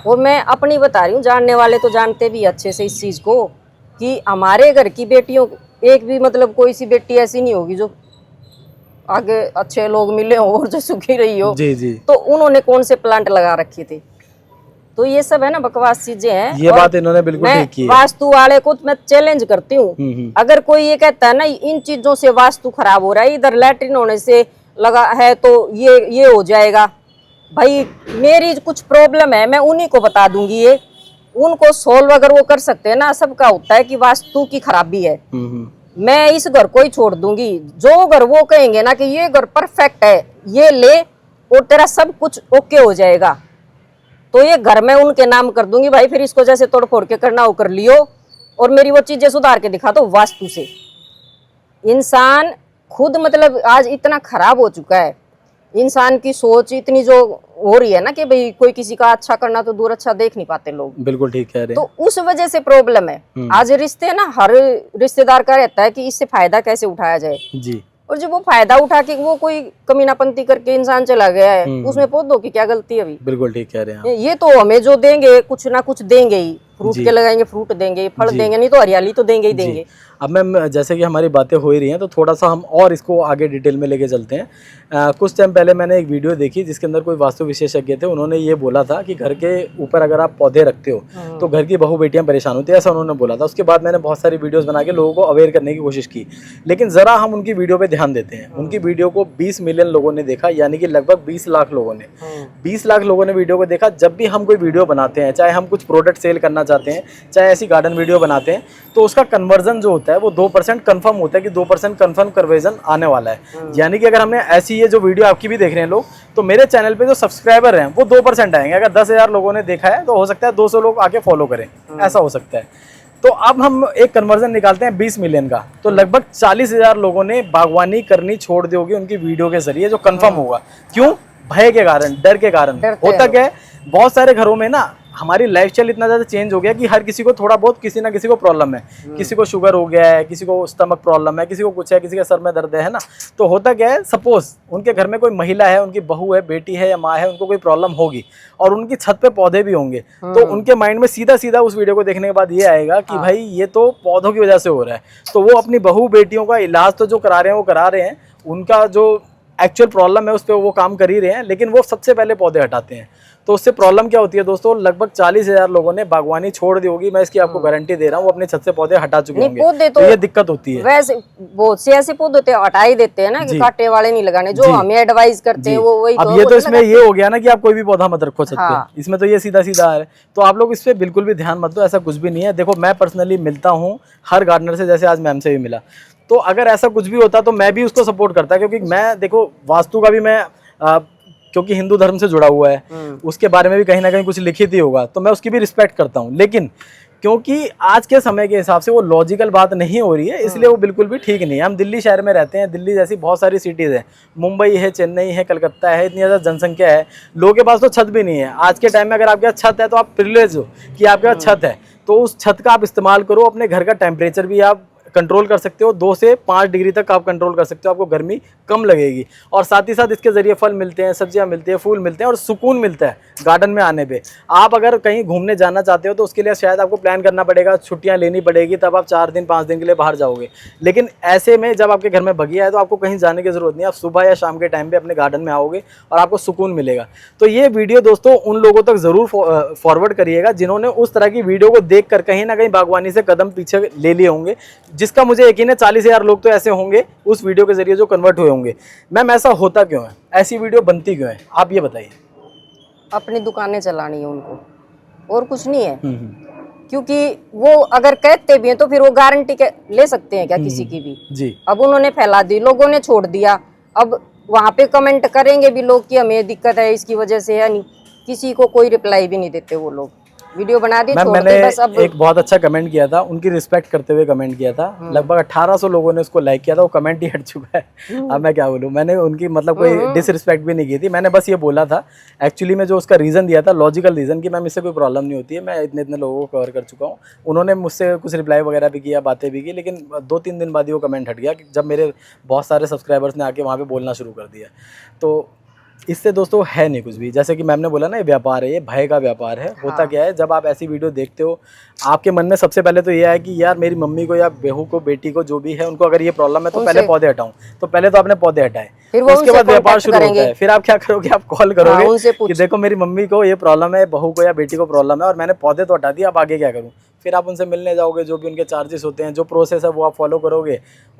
और मैं अपनी बता रही हूँ, जानने वाले तो जानते भी अच्छे से इस चीज़ को, कि हमारे घर की बेटियों, एक भी मतलब कोई सी बेटी ऐसी नहीं होगी जो आगे अच्छे लोग मिले हो और जो सुखी रही हो। जी जी। तो उन्होंने कौन से प्लांट लगा रखे थे? तो ये सब है ना बकवास चीजें हैं। ये बात इन्होंने बिल्कुल ठीक की है। वास्तु वाले को मैं चैलेंज करती हूँ, अगर कोई ये कहता है ना इन चीजों से वास्तु खराब हो रहा है, इधर लैट्रिन होने से लगा है तो ये हो जाएगा, भाई मेरी कुछ प्रॉब्लम है, मैं उन्हीं को बता दूंगी। ये उनको सोल्व अगर वो कर सकते हैं ना, सबका होता है कि वास्तु की खराबी है, मैं इस घर को ही छोड़ दूंगी। जो घर वो कहेंगे ना कि ये घर परफेक्ट है, ये ले और तेरा सब कुछ ओके हो जाएगा, तो ये घर में उनके नाम कर दूंगी। भाई फिर इसको जैसे तोड़ फोड़ के करना हो कर लियो, और मेरी वो चीजें सुधार के दिखा दो वास्तु से। इंसान खुद मतलब आज इतना खराब हो चुका है, इंसान की सोच इतनी जो हो रही है ना कि भाई कोई किसी का अच्छा करना तो दूर अच्छा देख नहीं पाते लोग। बिल्कुल ठीक कह रहे हैं। तो उस वजह से प्रॉब्लम है। आज रिश्ते ना, हर रिश्तेदार का रहता है कि इससे फायदा कैसे उठाया जाए जी। और जब वो फायदा उठा के वो कोई कमीनापंती करके इंसान चला गया है, उसमें पौधों की क्या गलती है? अभी बिल्कुल ठीक कह रहे हैं। ये तो हमें जो देंगे कुछ ना कुछ देंगे ही, फ्रूट के लगाएंगे फ्रूट देंगे, फल देंगे, नहीं तो हरियाली तो देंगे ही देंगे। अब मैम जैसे कि हमारी बातें हो ही रही हैं तो थोड़ा सा हम और इसको आगे डिटेल में लेके चलते हैं। कुछ टाइम पहले मैंने एक वीडियो देखी जिसके अंदर कोई वास्तु विशेषज्ञ थे, उन्होंने ये बोला था कि घर के ऊपर अगर आप पौधे रखते हो तो घर की बहू बेटियां परेशान होती है, ऐसा उन्होंने बोला था। उसके बाद मैंने बहुत सारी वीडियोस बना के लोगों को अवेयर करने की कोशिश की, लेकिन ज़रा हम उनकी वीडियो पे ध्यान देते हैं। उनकी वीडियो को 20 मिलियन लोगों ने देखा, यानी कि लगभग 20 लाख लोगों ने 20 लाख लोगों ने वीडियो को देखा। जब भी हम कोई वीडियो बनाते हैं, चाहे हम कुछ प्रोडक्ट सेल करना चाहते हैं, चाहे ऐसी गार्डन वीडियो बनाते हैं, तो उसका कन्वर्जन जो होता है वो 2% कंफर्म होता है कि 2% कंफर्म कन्वर्जन आने वाला है। यानी कि अगर हमने ऐसी ये जो वीडियो आपकी भी देख रहे हैं लोग, तो मेरे चैनल पे जो सब्सक्राइबर हैं वो 2% आएंगे। अगर 10,000 लोगों ने देखा है तो हो सकता है 200 लोग आके फॉलो करें, ऐसा हो सकता है। तो अब हम एक कन्वर्जन निकालते हैं 20 मिलियन का, तो लगभग 40,000 लोगों ने बागवानी करनी छोड़ दी होगी उनकी वीडियो के जरिए, जो कंफर्म होगा। क्यों? भय के कारण, डर के कारण। होता क्या है, बहुत सारे घरों में ना हमारी लाइफस्टाइल इतना ज़्यादा चेंज हो गया कि हर किसी को थोड़ा बहुत किसी ना किसी को प्रॉब्लम है। किसी को शुगर हो गया है, किसी को स्टमक प्रॉब्लम है, किसी को कुछ है, किसी का सर में दर्द है ना। तो होता क्या है, सपोज उनके घर में कोई महिला है, उनकी बहू है, बेटी है या माँ है, उनको कोई प्रॉब्लम होगी और उनकी छत पे पौधे भी होंगे, तो उनके माइंड में सीधा सीधा उस वीडियो को देखने के बाद ये आएगा कि भाई ये तो पौधों की वजह से हो रहा है। तो वो अपनी बहू बेटियों का इलाज तो जो करा रहे हैं वो करा रहे हैं, उनका जो एक्चुअल प्रॉब्लम है उस पर वो काम कर ही रहे हैं, लेकिन वो सबसे पहले पौधे हटाते हैं। तो उससे प्रॉब्लम क्या होती है दोस्तों, लगभग 40,000 लोगों ने बागवानी छोड़ दी होगी, मैं इसकी आपको गारंटी दे रहा हूँ। वो अपने छत से पौधे हटा चुके होंगे, तो ये दिक्कत होती है। वैसे बहुत से ऐसे पौधे हटा ही देते हैं ना कि कांटे वाले नहीं लगाने, जो हमें एडवाइस करते हैं वो वही। अब ये तो इसमें ये हो गया ना कि आप कोई भी पौधा मत रखो छत पे, इसमें तो ये सीधा सीधा है। तो आप लोग इस पे बिल्कुल भी ध्यान मत दो, ऐसा कुछ भी नहीं है। देखो मैं पर्सनली मिलता हूँ हर गार्डनर से, जैसे आज मैम से भी मिला, तो अगर ऐसा कुछ भी होता तो मैं भी उसको सपोर्ट करता, क्योंकि मैं देखो वास्तु का भी मैं क्योंकि हिंदू धर्म से जुड़ा हुआ है, उसके बारे में भी कहीं ना कहीं कुछ लिखित ही होगा, तो मैं उसकी भी रिस्पेक्ट करता हूँ। लेकिन क्योंकि आज के समय के हिसाब से वो लॉजिकल बात नहीं हो रही है, इसलिए वो बिल्कुल भी ठीक नहीं है। हम दिल्ली शहर में रहते हैं, दिल्ली जैसी बहुत सारी सिटीज़ हैं, मुंबई है, चेन्नई है, कलकत्ता है, इतनी ज़्यादा जनसंख्या है, लोगों के पास तो छत भी नहीं है। आज के टाइम में अगर आपके पास छत है तो आप प्रिविलेज हो कि आपके पास छत है, तो उस छत का आप इस्तेमाल करो, अपने घर का टेम्परेचर भी आप कंट्रोल कर सकते हो, 2 से 5 डिग्री तक आप कंट्रोल कर सकते हो, आपको गर्मी कम लगेगी। और साथ ही साथ इसके ज़रिए फल मिलते हैं, सब्जियां मिलती हैं, फूल मिलते हैं और सुकून मिलता है गार्डन में आने पे। आप अगर कहीं घूमने जाना चाहते हो तो उसके लिए शायद आपको प्लान करना पड़ेगा, छुट्टियां लेनी पड़ेगी, तब आप 4 दिन 5 दिन के लिए बाहर जाओगे। लेकिन ऐसे में जब आपके घर में बगिया है तो आपको कहीं जाने की ज़रूरत नहीं, आप सुबह या शाम के टाइम पे अपने गार्डन में आओगे और आपको सुकून मिलेगा। तो ये वीडियो दोस्तों उन लोगों तक ज़रूर फॉरवर्ड करिएगा जिन्होंने उस तरह की वीडियो को देख कर कहीं ना कहीं बागवानी से कदम पीछे ले लिए होंगे, जिसका मुझे यकीन है 40,000 लोग तो ऐसे होंगे उस वीडियो के जरिए जो कन्वर्ट हुए होंगे। मैम ऐसा होता क्यों है, ऐसी वीडियो बनती क्यों है, आप ये बताइए। अपनी दुकानें चलानी है उनको, और कुछ नहीं है। क्योंकि वो अगर कहते भी हैं तो फिर वो गारंटी ले सकते हैं क्या किसी की भी जी। अब उन्होंने फैला दी, लोगों ने छोड़ दिया, अब वहां पे कमेंट करेंगे भी लोग कि हमें दिक्कत है इसकी वजह से है, नहीं किसी को कोई रिप्लाई भी नहीं देते वो लोग, वीडियो बना दी छोड़ दी बस। अब एक बहुत अच्छा कमेंट किया था, उनकी रिस्पेक्ट करते हुए कमेंट किया था, लगभग 1800 लोगों ने उसको लाइक किया था, वो कमेंट ही हट चुका है। अब मैं क्या बोलूं, मैंने उनकी मतलब कोई डिसरिस्पेक्ट भी नहीं की थी, मैंने बस ये बोला था एक्चुअली में जो उसका रीज़न दिया था, लॉजिकल रीज़न कि मैम इससे कोई प्रॉब्लम नहीं होती है, मैं इतने इतने लोगों को कवर कर चुका हूँ। उन्होंने मुझसे कुछ रिप्लाई वगैरह भी किया, बातें भी की, लेकिन 2-3 दिन बाद ही वो कमेंट हट गया जब मेरे बहुत सारे सब्सक्राइबर्स ने आके वहाँ पर बोलना शुरू कर दिया। तो इससे दोस्तों है नहीं कुछ भी, जैसे कि मैम ने बोला ना, ये व्यापार है, ये भय का व्यापार है। होता क्या है, जब आप ऐसी वीडियो देखते हो आपके मन में सबसे पहले तो ये है कि यार मेरी मम्मी को या बहू को, बेटी को, जो भी है उनको अगर ये प्रॉब्लम है तो पहले पौधे हटाऊं, तो पहले तो आपने पौधे हटाए, फिर उसके बाद व्यापार शुरू होता है। फिर आप क्या करोगे, आप कॉल करोगे कि देखो मेरी मम्मी को ये प्रॉब्लम है, बहू को या बेटी को प्रॉब्लम है और मैंने पौधे तो हटा दिए, अब आगे क्या करूँ। फिर आप उनसे मिलने जाओगे, जो भी उनके चार्जेस होते हैं, जो प्रोसेस है वो आप फॉलो करोगे,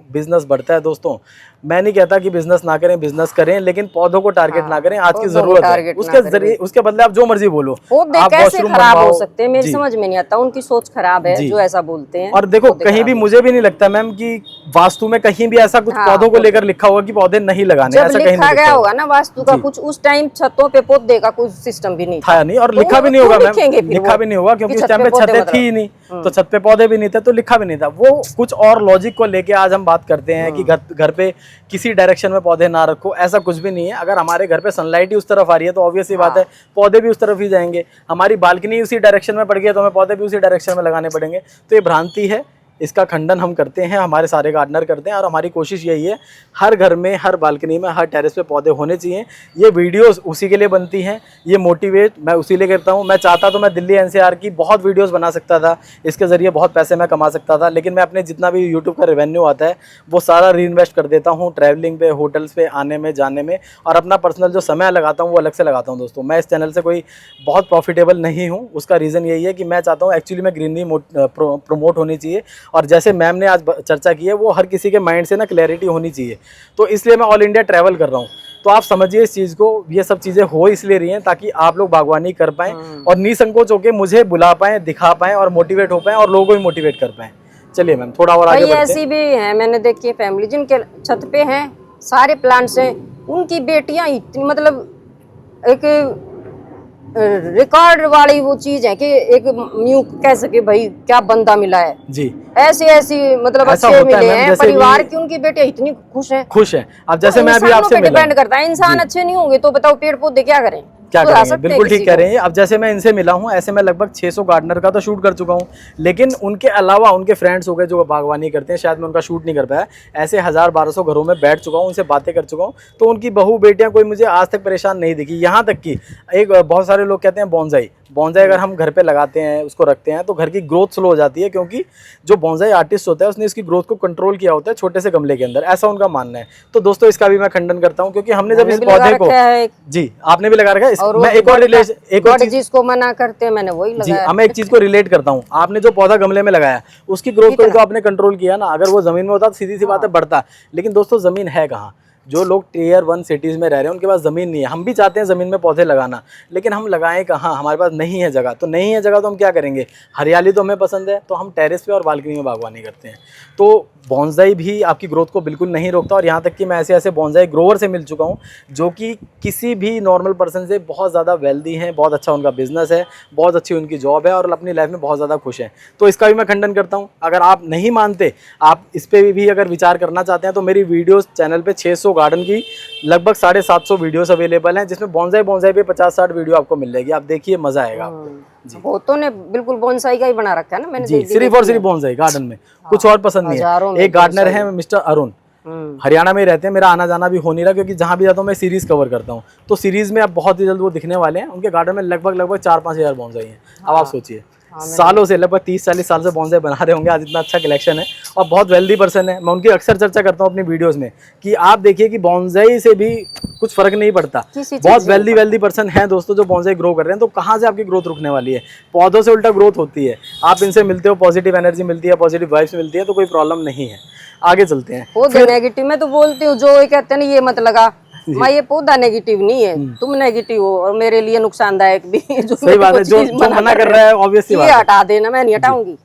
बिजनेस बढ़ता है। दोस्तों मैं नहीं कहता कि बिजनेस ना करें, बिजनेस करें, लेकिन पौधों को टारगेट ना करें, आज की जरूरत है, उसके जरिए उसके बदले आप जो मर्जी बोलो। आप कैसे खराब हो सकते हैं, मेरी समझ में नहीं आता, उनकी सोच खराब है जो ऐसा बोलते हैं। और देखो कहीं भी मुझे भी नहीं लगता मैम कि वास्तु में कहीं भी ऐसा कुछ पौधों को लेकर लिखा होगा कि पौधे नहीं लगाने, ऐसा कहीं लिखा गया होगा ना वास्तु का कुछ, उस टाइम छतों पे पौधे का कुछ सिस्टम भी नहीं था, नहीं, और लिखा भी नहीं होगा मैम, लिखा भी नहीं होगा क्योंकि उस टाइम पे छतें थी ही नहीं, तो छत पे पौधे भी नहीं थे तो लिखा भी नहीं था। वो कुछ और लॉजिक को लेके आज हम बात करते हैं कि घर पे किसी डायरेक्शन में पौधे ना रखो, ऐसा कुछ भी नहीं है। अगर हमारे घर पे सनलाइट ही उस तरफ आ रही है तो ऑब्वियस ही बात है पौधे भी उस तरफ ही जाएंगे। हमारी बालकनी उसी डायरेक्शन में पड़ गई है तो हमें पौधे भी उसी डायरेक्शन में लगाने पड़ेंगे। तो ये भ्रांति है, इसका खंडन हम करते हैं, हमारे सारे गार्डनर करते हैं और हमारी कोशिश यही है हर घर में, हर बालकनी में, हर टेरेस पे पौधे होने चाहिए। ये वीडियोस उसी के लिए बनती हैं, ये मोटिवेट मैं उसी लिए करता हूँ। मैं चाहता तो मैं दिल्ली एनसीआर की बहुत वीडियोस बना सकता था, इसके ज़रिए बहुत पैसे मैं कमा सकता था, लेकिन मैं अपने जितना भी यूट्यूब का रेवेन्यू आता है वो सारा री इन्वेस्ट कर देता हूँ ट्रैवलिंग पे, होटल्स पे आने में जाने में, और अपना पर्सनल जो समय लगाता हूँ वो अलग से लगाता हूँ। दोस्तों मैं इस चैनल से कोई बहुत प्रॉफिटेबल नहीं हूँ, उसका रीज़न यही है कि मैं चाहता हूँ एक्चुअली में ग्रीनरी प्रमोट होनी चाहिए, और जैसे मैम ने आज चर्चा की है वो हर किसी के माइंड से ना क्लैरिटी होनी चाहिए। तो इसलिए मैं ऑल इंडिया ट्रैवल कर रहा हूँ, तो आप समझिए इस चीज़ को, ये सब चीज़ें हो इसलिए रही हैं ताकि आप लोग बागवानी कर पाएँ और निसंकोच होकर मुझे बुला पाएँ, दिखा पाएँ और मोटिवेट हो पाएँ और लोगों को भी मोटिवेट कर पाएँ। चलिए मैम थोड़ा और आगे बढ़ते हैं। ऐसी भी है, मैंने देखी है फैमिली जिनके छत पे हैं सारे प्लांट्स हैं, उनकी बेटियां इतनी मतलब एक रिकॉर्ड वाली वो चीज है कि एक यूं कह सके भाई क्या बंदा मिला है जी, ऐसी मतलब अच्छे मिले हैं परिवार की, उनकी बेटियां इतनी खुश है। अब जैसे मैं अभी आपसे डिपेंड करता है, इंसान अच्छे नहीं होंगे तो बताओ पेड़ पौधे क्या करें, क्या करेंगे। बिल्कुल ठीक कह रहे हैं। अब जैसे मैं इनसे मिला हूँ, ऐसे मैं लगभग 600 गार्डनर का तो शूट कर चुका हूँ, लेकिन उनके अलावा उनके फ्रेंड्स हो गए जो बागवानी करते हैं, शायद मैं उनका शूट नहीं कर पाया, ऐसे 1000-1200 घरों में बैठ चुका हूँ, उनसे बातें कर चुका हूँ। तो उनकी बहू बेटियाँ कोई मुझे आज तक परेशान नहीं दिखी। यहाँ तक कि एक बहुत सारे लोग कहते हैं बॉन्साई अगर हम घर पे लगाते हैं, उसको रखते हैं तो घर की ग्रोथ स्लो हो जाती है, क्योंकि जो बॉन्साई आर्टिस्ट होता है उसने इसकी ग्रोथ को कंट्रोल किया होता है छोटे से गमले के अंदर, ऐसा उनका मानना है। तो दोस्तों इसका भी मैं खंडन करता हूँ, क्योंकि हमने जब इस पौधे को, जी आपने भी लगा रखा है, मैं एक और जिसको मना करते हैं मैंने वही लगाया। जी मैं एक चीज को रिलेट करता हूँ, आपने जो पौधा गमले में लगाया उसकी ग्रोथ को तो आपने कंट्रोल किया ना, अगर वो जमीन में होता तो सीधी सी बात है बढ़ता, लेकिन दोस्तों जमीन है कहाँ। जो लोग टियर 1 सिटीज़ में रह रहे हैं उनके पास ज़मीन नहीं है। हम भी चाहते हैं ज़मीन में पौधे लगाना, लेकिन हम लगाएं कहाँ, हमारे पास नहीं है जगह। तो नहीं है जगह तो हम क्या करेंगे, हरियाली तो हमें पसंद है तो हम टेरेस पे और बालकनी में बागवानी करते हैं। तो बॉन्साई भी आपकी ग्रोथ को बिल्कुल नहीं रोकता, और यहाँ तक कि मैं ऐसे बॉन्साई ग्रोवर से मिल चुका हूँ जो कि किसी भी नॉर्मल पर्सन से बहुत ज़्यादा वेल्दी हैं, बहुत अच्छा उनका बिजनेस है, बहुत अच्छी उनकी जॉब है और अपनी लाइफ में बहुत ज़्यादा खुश हैं। तो इसका भी मैं खंडन करता हूँ। अगर आप नहीं मानते, आप इस पर भी अगर विचार करना चाहते हैं तो मेरी वीडियोज़ चैनल पर 600 गार्डन की लगभग 750 वीडियोस अवेलेबल हैं, जिसमें बॉन्साई पे 50-60 वीडियो आपको मिल जाएगी। आप देखिए, मजा आएगा जी। बहुतों ने बिल्कुल बोनसाई का ही बना रखा है ना मैंने जी, सिर्फ और सिर्फ बॉन्साई गार्डन में, कुछ और पसंद नहीं है। एक गार्डनर है मिस्टर अरुण, हरियाणा में रहते हैं। मेरा आना जाना भी हो नहीं रहा, क्योंकि जहाँ भी जाता हूँ मैं सीरीज कवर करता हूँ, तो सीरीज में अब बहुत ही जल्द वो दिखने वाले हैं। उनके गार्डन में लगभग 4-5 हज़ार बॉन्साई हैं। अब आप सोचिए, सालों से, लगभग 30-40 साल से बॉन्साई बना रहे होंगे, आज इतना अच्छा कलेक्शन है और बहुत वेल्दी पर्सन है। मैं उनकी अक्सर चर्चा करता हूँ अपनी वीडियोस में कि आप देखिए कि बॉन्साई से भी कुछ फर्क नहीं पड़ता। बहुत वेल्दी पर्सन है दोस्तों जो बॉन्साई ग्रो कर रहे हैं। तो कहाँ से आपकी ग्रोथ रुकने वाली है? पौधों से उल्टा ग्रोथ होती है। आप इनसे मिलते हो, पॉजिटिव एनर्जी मिलती है, पॉजिटिव वाइब्स मिलती है, तो कोई प्रॉब्लम नहीं है। आगे चलते हैं। पौधे नेगेटिव मैं तो बोलती हूँ, जो कहते हैं ना ये मत लगा, मैं ये पौधा नेगेटिव नहीं है, तुम नेगेटिव हो और मेरे लिए नुकसानदायक भी। जो सही बात है, जो मना कर रहा है ऑब्वियसली ये हटा देना, मैं नहीं हटाऊंगी।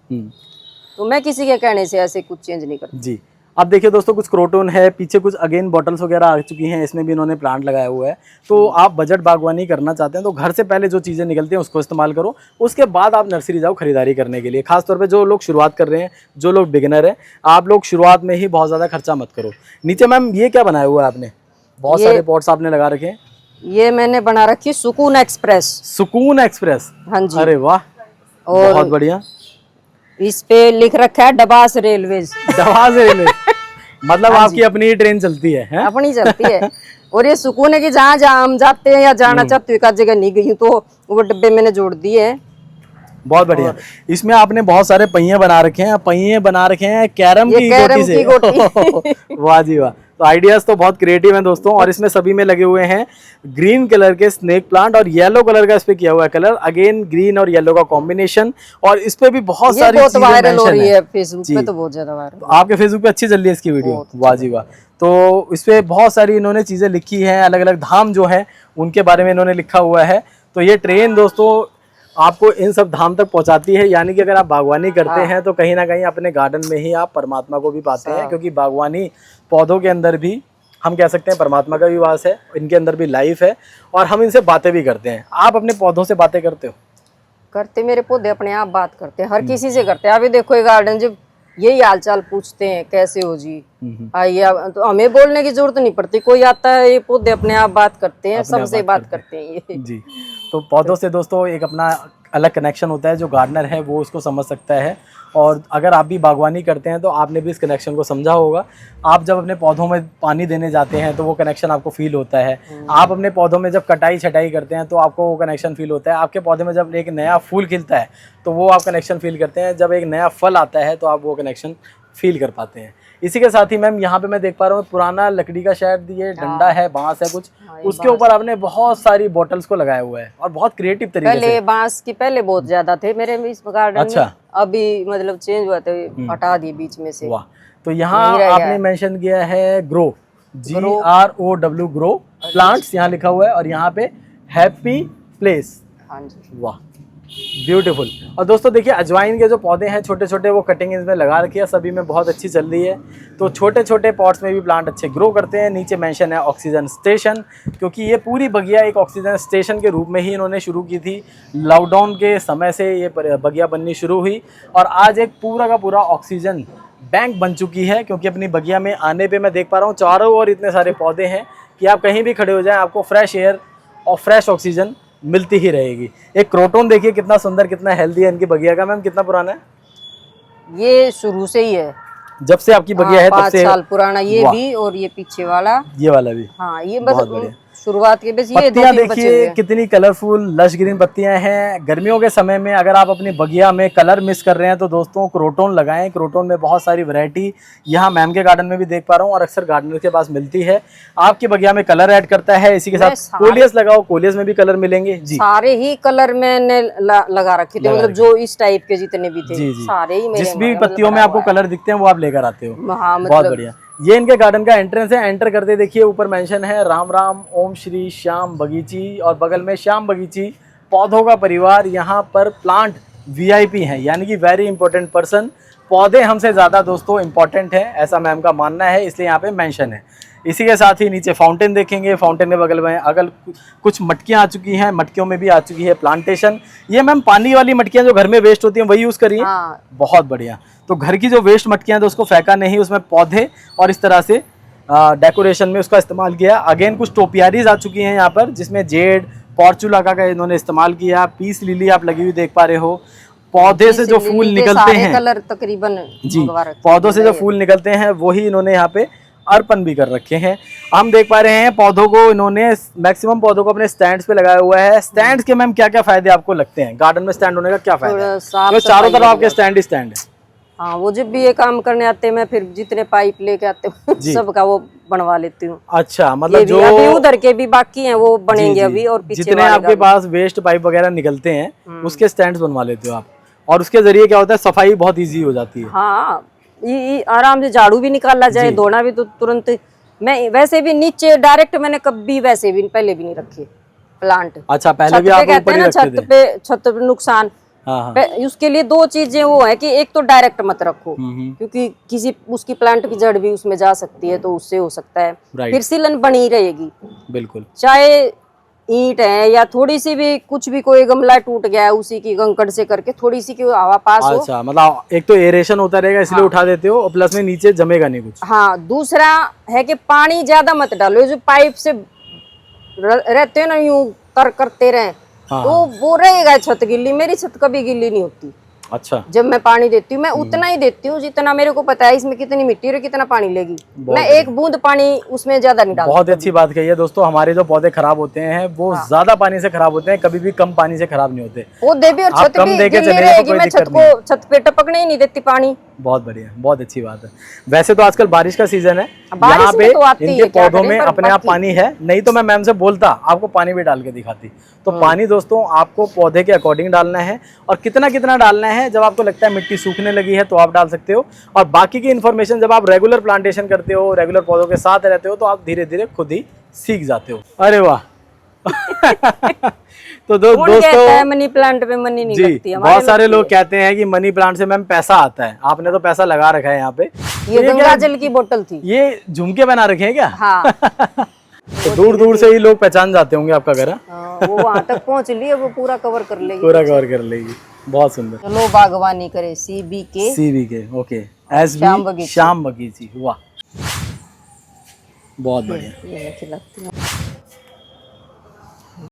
तो मैं किसी के कहने से ऐसे कुछ चेंज नहीं करती जी। अब देखिए दोस्तों, कुछ क्रोटोन है, पीछे कुछ अगेन बॉटल्स वगैरह आ चुकी हैं, इसमें भी इन्होंने प्लांट लगाया हुआ है। तो आप बजट बागवानी करना चाहते हैं तो घर से पहले जो चीज़ें निकलती हैं उसको इस्तेमाल करो, उसके बाद आप नर्सरी जाओ खरीदारी करने के लिए। खासतौर पे जो लोग शुरुआत कर रहे हैं, जो लोग बिगिनर हैं, आप लोग शुरुआत में ही बहुत ज़्यादा खर्चा मत करो। नीचे मैम ये क्या बनाया हुआ है आपने? बहुत सारे पॉट्स आपने लगा रखे हैं। ये मैंने बना रखी सुकून एक्सप्रेस। सुकून एक्सप्रेस, हाँ जी। अरे वाह, और बहुत बढ़िया। इस पे लिख रखा है डबास रेलवेज। डबास रेलवे मतलब आपकी अपनी ही ट्रेन चलती है? अपनी चलती है। और ये सुकून है कि जहाँ जहाँ हम जाते हैं या जाना चाहते हो, एक जगह नहीं गई हूँ, तो वो डब्बे मैंने जोड़ दिए हैं। बहुत बढ़िया। इसमें आपने बहुत सारे पहिए बना रखे हैं, कैरम की गोटी। वाह जी वाह। तो आइडियाज तो बहुत क्रिएटिव हैं दोस्तों। और इसमें सभी में लगे हुए हैं ग्रीन कलर के स्नेक प्लांट और येलो कलर का इस पे किया हुआ है कलर, अगेन ग्रीन और येलो का कॉम्बिनेशन। और इस पे भी बहुत सारी चीजें वायरल हो रही है फेसबुक पे, तो बहुत ज्यादा वायरल। तो आपके फेसबुक पे अच्छी चल रही है इसकी वीडियो? वाह जी वाह। तो इस पे बहुत सारी इन्होंने चीजें लिखी है, अलग अलग धाम जो है उनके बारे में इन्होंने लिखा हुआ है। तो ये ट्रेन दोस्तों आपको इन सब धाम तक पहुंचाती है। यानी कि अगर आप बागवानी करते हैं तो कहीं ना कहीं अपने गार्डन में ही आप परमात्मा को भी पाते हैं, क्योंकि बागवानी पौधों के अंदर भी हम कह सकते हैं परमात्मा का भी वास है, इनके अंदर भी लाइफ है और हम इनसे बातें भी करते हैं। आप अपने पौधों से बातें करते हो? करते, मेरे पौधे अपने आप बात करते हैं, हर किसी से करते हैं। अभी देखो ये गार्डन, जब यही हालचाल पूछते हैं कैसे हो जी, आइए, तो हमें बोलने की जरूरत नहीं पड़ती। कोई आता है, ये पौधे अपने आप बात करते हैं, सबसे बात करते हैं ये जी। तो पौधों से दोस्तों एक अपना अलग कनेक्शन होता है, जो गार्डनर है वो उसको समझ सकता है। और अगर आप भी बागवानी करते हैं तो आपने भी इस कनेक्शन को समझा होगा। आप जब अपने पौधों में पानी देने जाते हैं तो वो कनेक्शन आपको फील होता है। आप अपने पौधों में जब कटाई छटाई करते हैं तो आपको वो कनेक्शन फील होता है। आपके पौधे में जब एक नया फूल खिलता है तो वो आप कनेक्शन फील करते हैं। जब एक नया फल आता है तो आप वो कनेक्शन फील कर पाते हैं। इसी के साथ ही मैम यहाँ पे मैं देख पा रहा हूँ पुराना लकड़ी का शायद ये डंडा है, बांस है कुछ, उसके ऊपर आपने बहुत सारी बॉटल्स को लगाया हुआ है और बहुत क्रिएटिव तरीके से। पहले बांस की पहले बहुत ज्यादा थे मेरे इस गार्डन में। अच्छा। अभी मतलब चेंज हुआ, तो हटा दिए बीच में से। वाह। तो यहाँ आपने मेंशन किया है ग्रो, GROW ग्रो प्लांट्स यहाँ लिखा हुआ है और यहाँ पे हैप्पी प्लेस। हाँ जी। वाह, ब्यूटीफुल। और दोस्तों देखिए अजवाइन के जो पौधे हैं छोटे छोटे, वो कटिंग इसमें लगा रखी है, सभी में बहुत अच्छी चल रही है। तो छोटे छोटे पॉट्स में भी प्लांट अच्छे ग्रो करते हैं। नीचे मेंशन है ऑक्सीजन स्टेशन, क्योंकि ये पूरी बगिया एक ऑक्सीजन स्टेशन के रूप में ही इन्होंने शुरू की थी। लॉकडाउन के समय से ये बगिया बननी शुरू हुई और आज एक पूरा का पूरा ऑक्सीजन बैंक बन चुकी है। क्योंकि अपनी बगिया में आने पर मैं देख पा रहा हूँ चारों ओर इतने सारे पौधे हैं कि आप कहीं भी खड़े हो जाएँ आपको फ्रेश एयर और फ्रेश ऑक्सीजन मिलती ही रहेगी। एक क्रोटोन देखिए कितना सुंदर, कितना हेल्दी है इनकी बगिया का। मैम कितना पुराना है ये? शुरू से ही है, जब से आपकी बगिया है तब से 5 साल पुराना ये भी, और ये पीछे वाला, ये वाला भी। हाँ, ये बस शुरुआत के बस। ये पत्तियां देखिए कितनी कलरफुल लश ग्रीन पत्तियां हैं। गर्मियों के समय में अगर आप अपनी बगिया में कलर मिस कर रहे हैं तो दोस्तों क्रोटोन लगाएं। क्रोटोन में बहुत सारी वैरायटी यहाँ मैम के गार्डन में भी देख पा रहा हूँ और अक्सर गार्डनर के पास मिलती है। आपकी बगिया में कलर ऐड करता है। इसी के साथ कोलियस लगाओ, कोलियस में भी कलर मिलेंगे जी। सारे ही कलर मैंने लगा रखे थे, मतलब जो इस टाइप के जितने भी थे सारे ही मेरे। जिस भी पत्तियों में आपको कलर दिखते हैं वो आप लेकर आते हो। बहुत बढ़िया। ये इनके गार्डन का एंट्रेंस है। एंटर करते देखिए ऊपर मेंशन है राम राम ओम श्री श्याम बगीची और बगल में श्याम बगीची पौधों का परिवार। यहाँ पर प्लांट VIP हैं, यानी कि वेरी इंपॉर्टेंट पर्सन। पौधे हमसे ज़्यादा दोस्तों इंपॉर्टेंट है, ऐसा मैम का मानना है, इसलिए यहाँ पे मेंशन है। इसी के साथ ही नीचे फाउंटेन देखेंगे। फाउंटेन के बगल में अगल कुछ मटकियाँ आ चुकी हैं, मटकियों में भी आ चुकी है प्लांटेशन। ये मैम पानी वाली मटकियाँ जो घर में वेस्ट होती हैं वही यूज़ करिए। बहुत बढ़िया। तो घर की जो वेस्ट मटकियाँ तो उसको फेंका नहीं, उसमें पौधे और इस तरह से डेकोरेशन में उसका इस्तेमाल किया। अगेन कुछ टोपियारीज आ चुकी हैं यहाँ पर, जिसमें जेड पॉर्चुला का इन्होंने इस्तेमाल किया। पीस लिली आप लगी हुई देख पा रहे हो। पौधे से जो फूल निकलते हैं, कलर तकरीबन जी, पौधों से जो फूल निकलते हैं वही इन्होंने यहाँ पे अर्पण भी कर रखे हैं। हम देख पा रहे हैं पौधों को इन्होंने मैक्सिमम पौधों को अपने स्टैंड्स पे लगाया हुआ है। स्टैंड्स के मैम क्या क्या फायदे आपको लगते हैं? गार्डन में स्टैंड होने का क्या फायदा है? तो चारों तरफ आपके स्टैंड ही स्टैंड है। हाँ, वो जब भी ये काम करने आते हैं, मैं फिर जितने पाइप लेके आते हूँ सबका वो बनवा लेती हूँ। अच्छा, मतलब जो अभी उधर के भी बाकी हैं वो बनेंगे अभी, और पीछे जितने आपके पास वेस्ट पाइप वगैरह निकलते हैं उसके स्टैंड बनवा लेते हो आप, और उसके जरिए क्या होता है, सफाई बहुत ईजी हो जाती है। हाँ, आराम से झाड़ू भी निकाला जाए, धोना भी तो तुरंत। मैं वैसे भी नीचे डायरेक्ट मैंने कभी वैसे भी पहले भी नहीं रखे प्लांट। अच्छा, पहले भी आप ऊपर ही रखते थे? छत पे नुकसान। हाँ। उसके लिए दो चीजें वो है कि एक तो डायरेक्ट मत रखो, क्योंकि किसी उसकी प्लांट की जड़ भी उसमें जा सकती है, तो उससे हो सकता है। फिर सीलन बनी रहेगी, बिल्कुल। चाहे ईंट है या थोड़ी सी भी कुछ भी, कोई गमला टूट गया है उसी की कंकड़ से करके थोड़ी सी की हवा पास हो। अच्छा, मतलब एक तो एरेशन होता रहेगा इसलिए उठा देते हो, और प्लस में नीचे जमेगा नहीं कुछ। हाँ, दूसरा है कि पानी ज्यादा मत डालो। जो पाइप से रहते हैं ना, यूं करते रहे, तो वो रहेगा छत गिल्ली। मेरी छत कभी गिल्ली नहीं होती। अच्छा, जब मैं पानी देती हूँ, मैं उतना ही देती हूँ जितना मेरे को पता है इसमें कितनी मिट्टी और कितना पानी लेगी। मैं एक बूंद पानी उसमें ज्यादा नहीं डालती। बहुत अच्छी बात कही है दोस्तों। हमारे जो पौधे खराब होते हैं वो ज्यादा पानी से खराब होते हैं, कभी भी कम पानी से खराब नहीं होते। पौधे भी और छत भी गिल्ली रहेगी। मैं छत पे टपकने ही नहीं देती पानी। बहुत बढ़िया, बहुत अच्छी बात है। वैसे तो आजकल बारिश का सीजन है, यहाँ पे इनके पौधों में अपने आप पानी है, नहीं तो मैं मैम से बोलता आपको पानी भी डाल के दिखाती। तो पानी दोस्तों आपको पौधे के अकॉर्डिंग डालना है, और कितना कितना डालना है, जब आपको लगता है मिट्टी सूखने लगी है तो आप डाल सकते हो। और बाकी की इन्फॉर्मेशन जब आप रेगुलर प्लांटेशन करते हो, रेगुलर पौधों के साथ रहते हो, तो आप धीरे धीरे खुद ही सीख जाते हो। अरे वाह तो दोस्तों, मनी प्लांट पे मनी नहीं लगती है। बहुत सारे लोग कहते हैं कि मनी प्लांट से मैम पैसा आता है। आपने तो पैसा लगा रखा है यहाँ पे। ये गंगा जल की बोतल थी। ये झुमके बना रखे हैं क्या? हाँ। तो दूर दूर से ही लोग पहचान जाते होंगे आपका घर। वो वहाँ तक पहुँच ली, वो पूरा कवर कर लेगी। पूरा कवर कर लेगी, बहुत सुंदर। चलो बागवानी करे, CBK ओके, SB श्याम बगीची। वाह, बहुत बढ़िया।